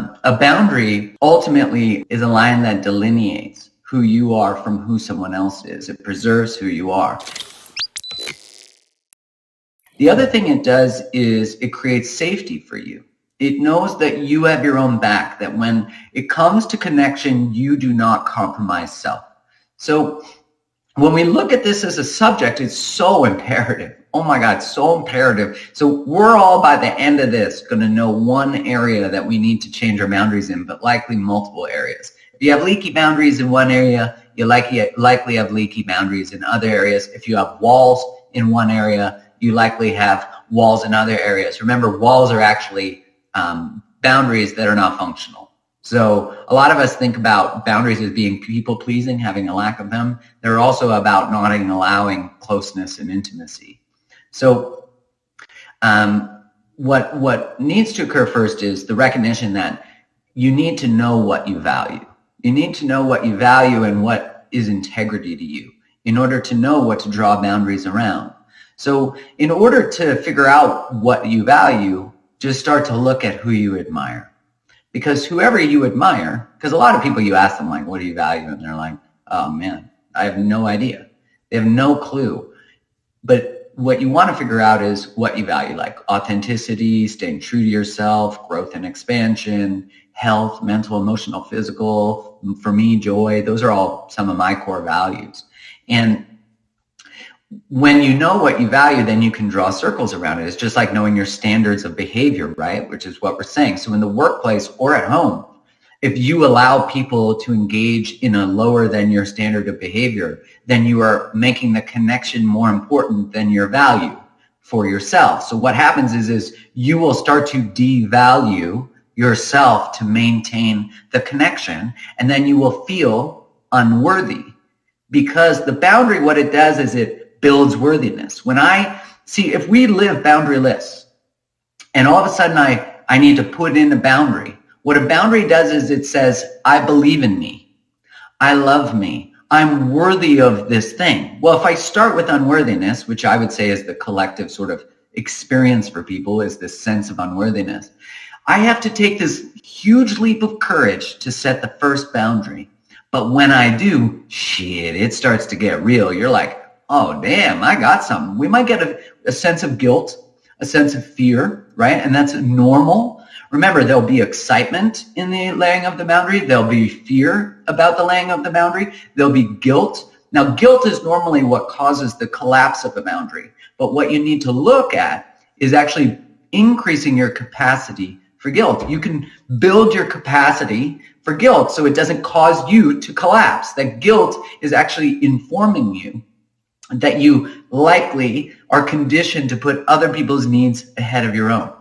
A boundary ultimately is a line that delineates who you are from who someone else is. It preserves who you are. The other thing it does is it creates safety for you. It knows that you have your own back, that when it comes to connection, you do not compromise self. So when we look at this as a subject, it's so imperative. Oh my God, so imperative. So we're all, by the end of this, going to know one area that we need to change our boundaries in, but likely multiple areas. If you have leaky boundaries in one area, you likely have leaky boundaries in other areas. If you have walls in one area, you likely have walls in other areas. Remember, walls are actually boundaries that are not functional. So a lot of us think about boundaries as being people-pleasing, having a lack of them. They're also about not allowing closeness and intimacy. So what needs to occur first is the recognition that you need to know what you value. You need to know what you value and what is integrity to you in order to know what to draw boundaries around. So in order to figure out what you value, just start to look at who you admire. Because whoever you admire, because a lot of people, you ask them, like, what do you value? And they're like, oh man, I have no idea. They have no clue. But what you want to figure out is what you value, like authenticity, staying true to yourself, growth and expansion, health, mental, emotional, physical. For me, joy. Those are all some of my core values. And when you know what you value, then you can draw circles around it. It's just like knowing your standards of behavior, right? Which is what we're saying. So in the workplace or at home, if you allow people to engage in a lower than your standard of behavior, then you are making the connection more important than your value for yourself. So what happens is you will start to devalue yourself to maintain the connection, and then you will feel unworthy. Because the boundary, what it does is it builds worthiness. When I see, if we live boundaryless and all of a sudden I need to put in a boundary, what a boundary does is it says, I believe in me. I love me. I'm worthy of this thing. Well, if I start with unworthiness, which I would say is the collective sort of experience for people, is this sense of unworthiness, I have to take this huge leap of courage to set the first boundary. But when I do, shit, it starts to get real. You're like, oh, damn, I got something. We might get a sense of guilt, a sense of fear, right? And that's normal. Remember, there'll be excitement in the laying of the boundary. There'll be fear about the laying of the boundary. There'll be guilt. Now, guilt is normally what causes the collapse of a boundary. But what you need to look at is actually increasing your capacity for guilt. You can build your capacity for guilt so it doesn't cause you to collapse. That guilt is actually informing you that you likely are conditioned to put other people's needs ahead of your own.